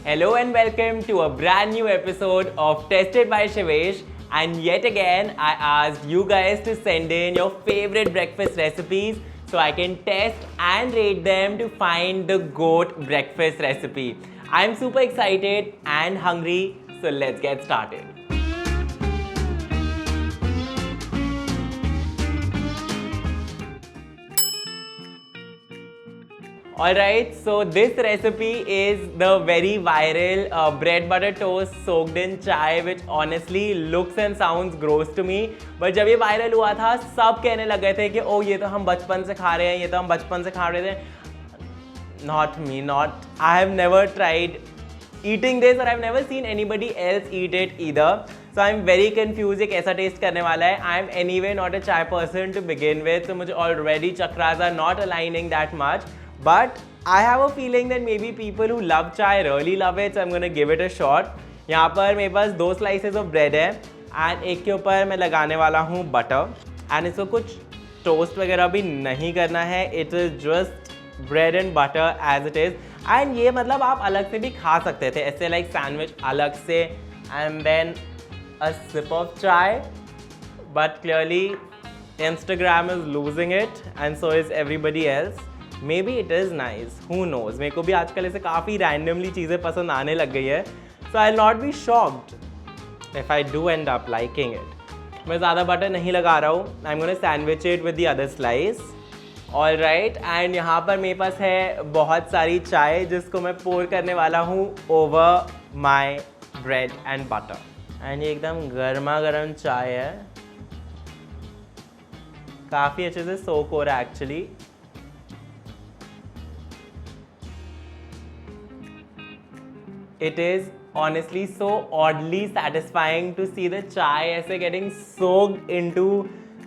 Hello and welcome to a brand new episode of Tested by Shivesh. And yet again, I asked you guys to send in your favorite breakfast recipes so I can test and rate them to find the GOAT breakfast recipe. I'm super excited and hungry, so let's get started. Alright, so this recipe is the very viral bread butter toast soaked in chai, which honestly looks and sounds gross to me. But जब ये viral हुआ था, सब कहने लग गए थे कि ओ ये तो हम बचपन से खा रहे हैं, ये तो हम बचपन से खा रहे थे. Not me, not. I have never tried eating this or I've never seen anybody else eat it either. So I'm very confused ये कैसा taste करने वाला है. I'm anyway not a chai person to begin with, so मुझे already chakras are not aligning that much. But I have a feeling that maybe people who love chai really love it, so I'm gonna give it a shot. यहाँ पर मेरे पास 2 slices of bread है and एक के ऊपर मैं लगाने वाला हूँ butter and इसको कुछ toast वगैरह भी नहीं करना है. It is just bread and butter as it is. And ये मतलब आप अलग से भी खा सकते थे ऐसे like sandwich अलग से and then a sip of chai. But clearly Instagram is losing it and so is everybody else. Maybe it is nice, who knows. मेरे को भी आजकल ऐसे काफ़ी randomly चीज़ें पसंद आने लग गई है. So I'll not be shocked if I do end up liking it. मैं ज़्यादा बटर नहीं लगा रहा हूँ. I'm gonna sandwich it with the other slice. Alright, and यहाँ पर मेरे पास है बहुत सारी चाय जिसको मैं pour करने वाला हूँ over my bread and butter. And ये एकदम गर्मा गर्म चाय है. काफ़ी अच्छे से soak हो रहा है actually. It is honestly so oddly satisfying to see the chai ऐसे getting soaked into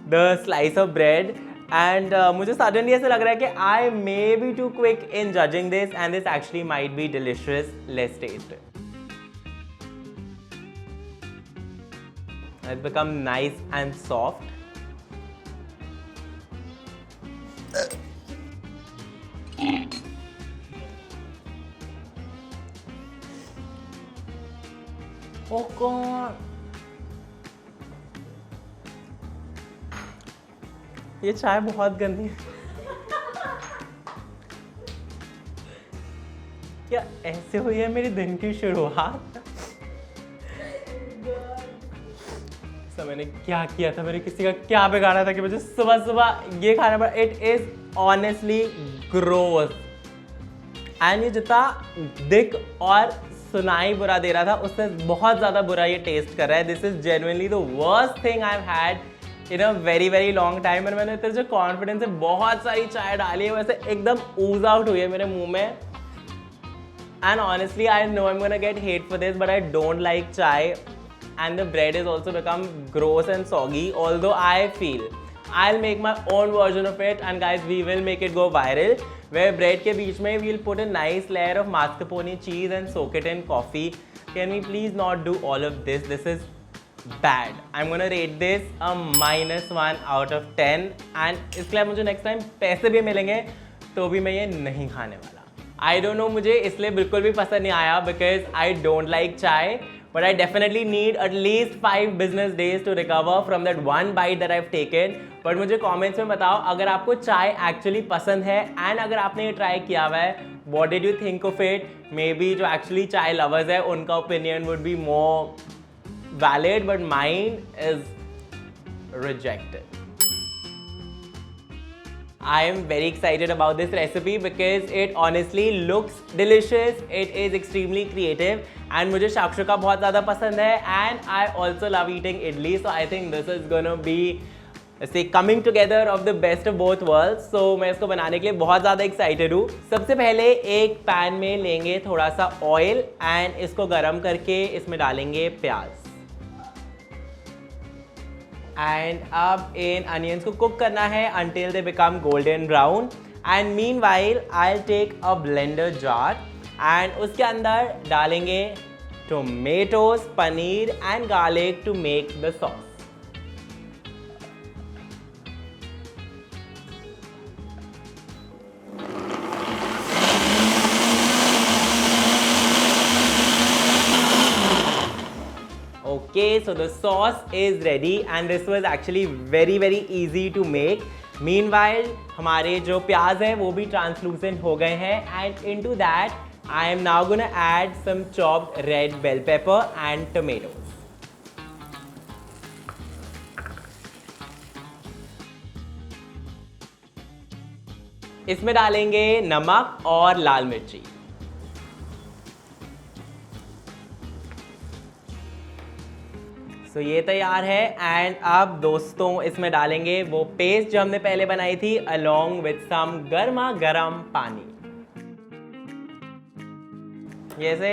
the slice of bread. And मुझे suddenly ऐसे लग रहा है कि I may be too quick in judging this and this actually might be delicious. Let's taste it. It's become nice and soft. Oh God! ये चाय बहुत गंदी है. क्या ऐसे हुई है मेरी दिन की शुरुआत? तो मैंने क्या किया था, मैंने किसी का क्या बिगाड़ा था कि मुझे सुबह सुबह ये खाना पड़ा. It is honestly gross. And ये जितना दिख और सुनाई बुरा दे रहा था उससे बहुत ज़्यादा बुरा ये टेस्ट कर रहा है. This is genuinely the worst thing I have had in a very very long time. और मैंने इतने जो कॉन्फिडेंस से बहुत सारी चाय डाली है वैसे एकदम ऊज आउट हुई है मेरे मुंह में. And honestly I know I am gonna get hate for this but I don't like chai and the bread is also become gross and soggy. Although I feel I'll make my own version of it and guys we will make it go viral where bread के बीच में we'll put a nice layer of mascarpone cheese and soak it in coffee. Can we please not do all of this? This is bad. I'm gonna rate this a -1 out of 10 and इसके लिए मुझे next time पैसे भी मिलेंगे तो भी मैं ये नहीं खाने वाला. I don't know, मुझे इसलिए बिल्कुल भी पसंद नहीं आया because I don't like chai. But I definitely need at least 5 business days to recover from that one bite that I've taken. But मुझे comments में बताओ अगर आपको चाय actually पसंद है and अगर आपने ये try किया हुआ है, what did you think of it? Maybe जो actually चाय lovers है उनका opinion would be more valid, but mine is rejected. I am very excited about this recipe because it honestly looks delicious. It is extremely creative and मुझे shakshuka बहुत ज़्यादा पसंद है and I also love eating idli. So I think this is gonna be say coming together of the best of both worlds. So मैं इसको बनाने के लिए बहुत ज़्यादा excited हूँ. सबसे पहले एक पैन में लेंगे थोड़ा सा ऑयल and इसको गर्म करके इसमें डालेंगे प्याज. And अब इन onions को cook करना है until they become golden brown. And meanwhile I'll take a blender jar and उसके अंदर डालेंगे tomatoes, paneer and garlic to make the sauce. Okay, so the sauce is ready and this was actually very easy to make. Meanwhile, हमारे जो प्याज है वो भी translucent हो गए हैं and into that I am now gonna add some chopped red bell pepper and tomatoes. इसमें डालेंगे नमक और लाल मिर्ची. तो ये तैयार है एंड अब दोस्तों इसमें डालेंगे वो पेस्ट जो हमने पहले बनाई थी अलोंग विथ सम गर्मा गर्म पानी. जैसे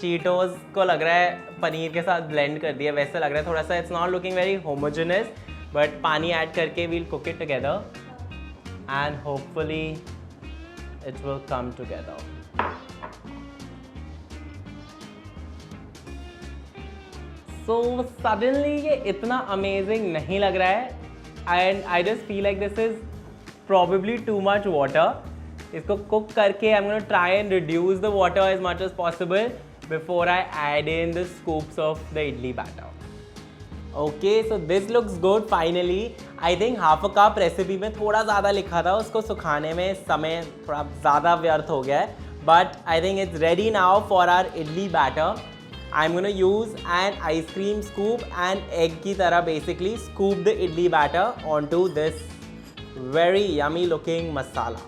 चीटोस को लग रहा है पनीर के साथ ब्लेंड कर दिया वैसे लग रहा है थोड़ा सा. It's not looking very homogeneous but पानी ऐड करके we'll cook it together and hopefully it will come together. So suddenly ये इतना amazing नहीं लग रहा है and I just feel like this is probably too much water. इसको cook करके I'm going to try and reduce the water as much as possible before I add in the scoops of the idli batter. Okay, so this looks good finally. I think half a cup recipe में थोड़ा ज़्यादा लिखा था उसको सुखाने में समय थोड़ा ज़्यादा व्यर्थ हो गया है but I think it's ready now for our idli batter. I'm going to use an ice cream scoop and egg की तरह basically scoop the idli batter onto this very yummy looking masala.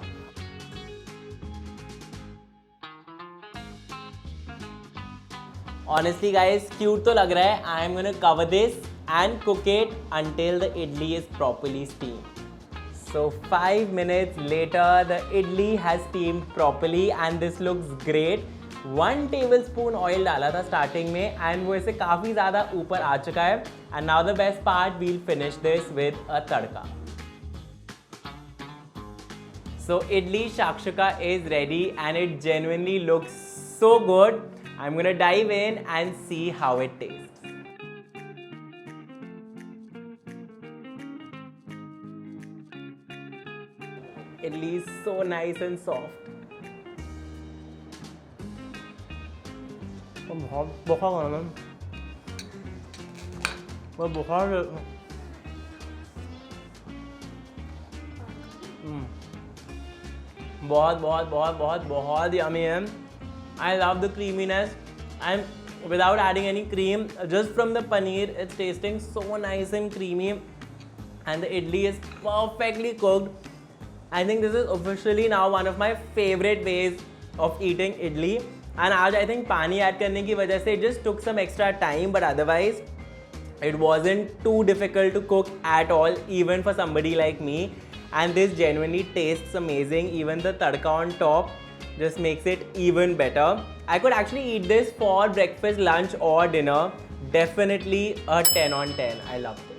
Honestly guys, cute तो लग रहा है. I'm going to cover this and cook it until the idli is properly steamed. So 5 minutes later, the idli has steamed properly and this looks great. 1 tablespoon oil डाला था starting में and वो ऐसे काफ़ी ज़्यादा ऊपर आ चुका है and now the best part we'll finish this with a tadka. So idli shakshuka is ready and it genuinely looks so good. I am gonna dive in and see how it tastes. Idli is so nice and soft. बहुत yummy है. I love the creaminess and without adding any cream, just from the paneer, it's tasting so nice and creamy and the idli is perfectly cooked. I think this is officially now one of my favorite ways of eating idli. And आज I think पानी add करने की वजह से it just took some extra time but otherwise it wasn't too difficult to cook at all even for somebody like me and this genuinely tastes amazing. Even the tadka on top just makes it even better. I could actually eat this for breakfast, lunch or dinner. Definitely a 10 on 10. I love this.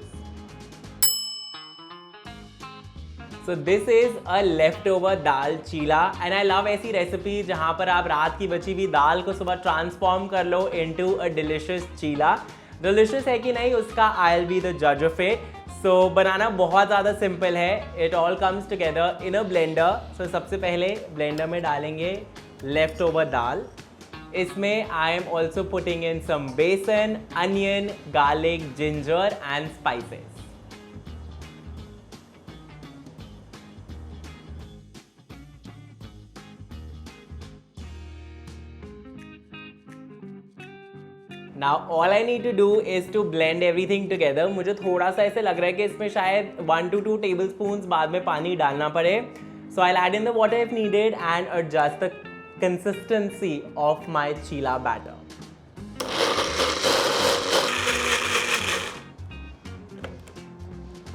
So this is a leftover dal chilla and I love ऐसी recipe जहाँ पर आप रात की बची हुई दाल को सुबह ट्रांसफॉर्म कर लो into a delicious cheela. Delicious है कि नहीं उसका I'll be the judge of it. So बनाना बहुत ज़्यादा सिंपल है. It all comes together in a blender. So सबसे पहले blender में डालेंगे leftover दाल. इसमें I am also putting in some besan, onion, garlic, ginger and spices. Now all I need to do is to blend everything together. मुझे थोड़ा सा ऐसे लग रहा है कि इसमें शायद 1 to 2 tablespoons बाद में पानी डालना पड़े. So I'll add in the water if needed and adjust the consistency of my chila batter.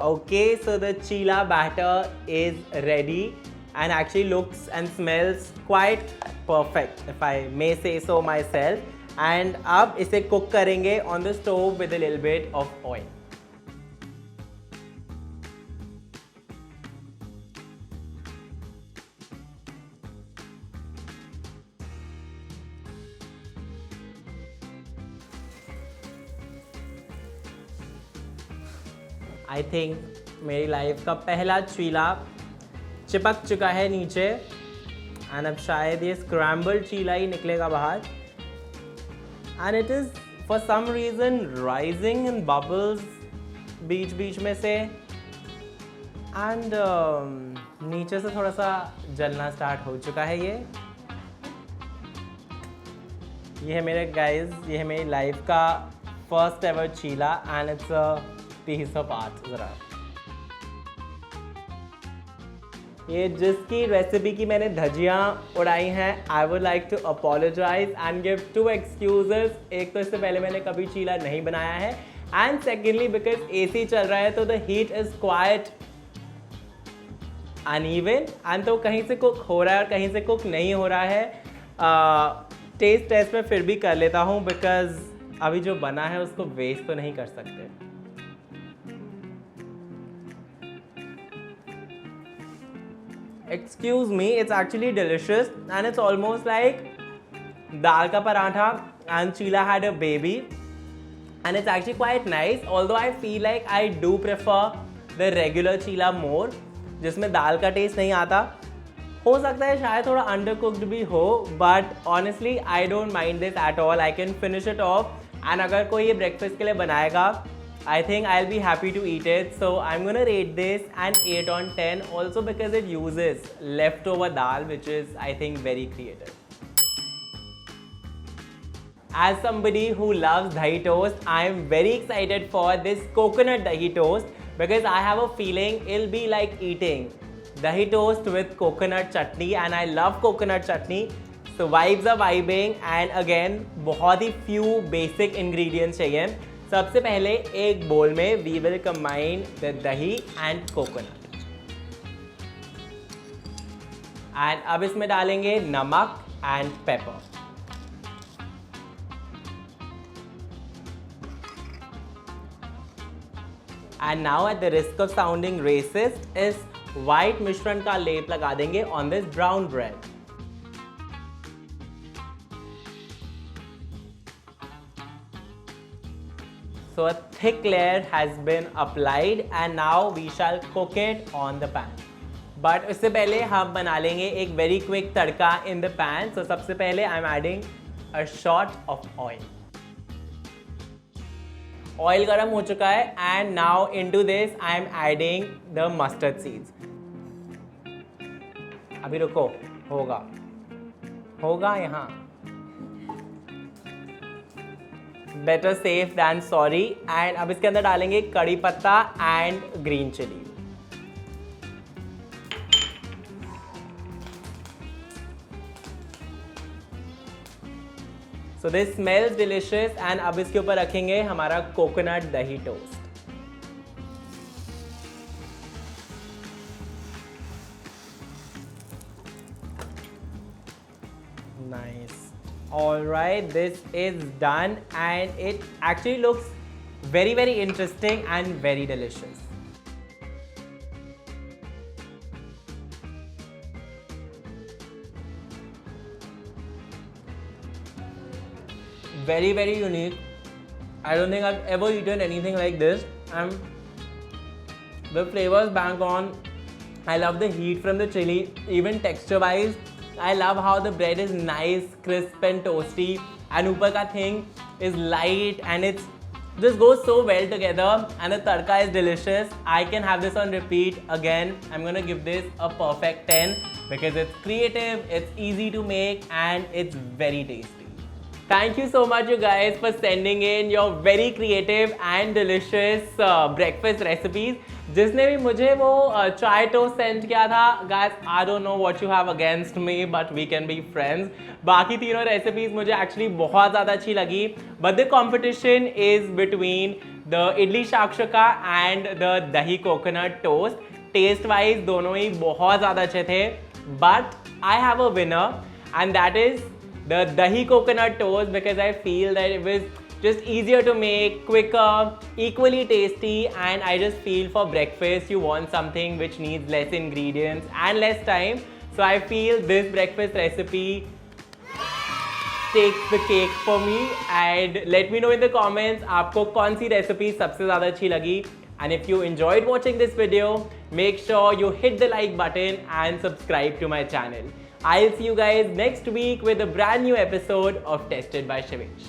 Okay, so the chila batter is ready and actually looks and smells quite perfect if I may say so myself. And अब इसे cook करेंगे on the stove with a little bit of oil. I think मेरी life का पहला चीला चिपक चुका है नीचे and अब शायद ये स्क्रैम्बल्ड चीला ही निकलेगा बाहर. And it is for some reason rising in bubbles बीच बीच में से, and नीचे से थोड़ा सा जलना स्टार्ट हो चुका है। ये है मेरे गाइस, ये है मेरी लाइफ का first ever chilla and it's a piece of art. ज़रा ये जिसकी रेसिपी की मैंने धजियाँ उड़ाई हैं, I would like to apologize and give 2 excuses. एक तो इससे पहले मैंने कभी चीला नहीं बनाया है, एंड सेकेंडली बिकॉज AC चल रहा है तो the heat is quite uneven, and तो कहीं से कुक हो रहा है और कहीं से कुक नहीं हो रहा है। टेस्ट में फिर भी कर लेता हूँ बिकॉज अभी जो बना है उसको वेस्ट तो नहीं कर सकते। Excuse me, it's actually delicious and it's almost like dal ka paratha and chila had a baby, and it's actually quite nice, although I feel like I do prefer the regular chila more जिसमें दाल का test नहीं आता। हो सकता है शायद थोड़ा अंडरकुक्ड भी हो, but honestly I don't mind this at all. I can finish it of, and अगर कोई ये ब्रेकफास्ट के लिए बनाएगा, I think I'll be happy to eat it. So I'm gonna rate this an 8 on 10, also because it uses leftover dal, which is I think very creative. As somebody who loves dahi toast, I am very excited for this coconut dahi toast because I have a feeling it'll be like eating dahi toast with coconut chutney, and I love coconut chutney. So vibes are vibing, and again बहुत ही few basic ingredients चाहिए। सबसे पहले एक bowl में we will combine the dahi and coconut, and अब इसमें डालेंगे नमक and pepper. And now at the risk of sounding racist, इस वाइट मिश्रण का लेप लगा देंगे on this brown bread. So a thick layer has been applied and now we shall cook it on the pan. But उससे पहले हम बना लेंगे एक very quick tadka in the pan. So सबसे पहले I'm adding a shot of oil. Oil गर्म हो चुका है, and now into this I'm adding the mustard seeds. अभी रुको, होगा यहाँ। Better safe than sorry. And अब इसके अंदर डालेंगे कड़ी पत्ता and green chilli. So this smells delicious, and अब इसके ऊपर रखेंगे हमारा coconut dahi toast. Nice. All right, this is done, and it actually looks very, very interesting and very delicious. Very, very unique. I don't think I've ever eaten anything like this, and the flavors bang on. I love the heat from the chili, even texture wise. I love how the bread is nice, crisp and toasty, and ऊपर का thing is light, and it's just goes so well together, and the tadka is delicious. I can have this on repeat again. I'm gonna give this a perfect 10 because it's creative, it's easy to make, and it's very tasty. Thank you so much you guys for sending in your very creative and delicious breakfast recipes. जिसने भी मुझे वो चाय toast send किया था, guys I don't know what you have against me, but we can be friends. बाकी तीनों recipes मुझे एक्चुअली बहुत ज़्यादा अच्छी लगी, but the competition is between the idli shakshuka and the dahi coconut toast. Taste wise दोनों ही बहुत ज़्यादा अच्छे थे, but I have a winner, and that is the dahi coconut toast because I feel that it was just easier to make, quicker, equally tasty, and I just feel for breakfast you want something which needs less ingredients and less time. So I feel this breakfast recipe takes the cake for me, and let me know in the comments आपको कौन सी recipe सबसे ज़्यादा अच्छी लगी. And if you enjoyed watching this video, make sure you hit the like button and subscribe to my channel. I'll see you guys next week with a brand new episode of Tested by Shivesh.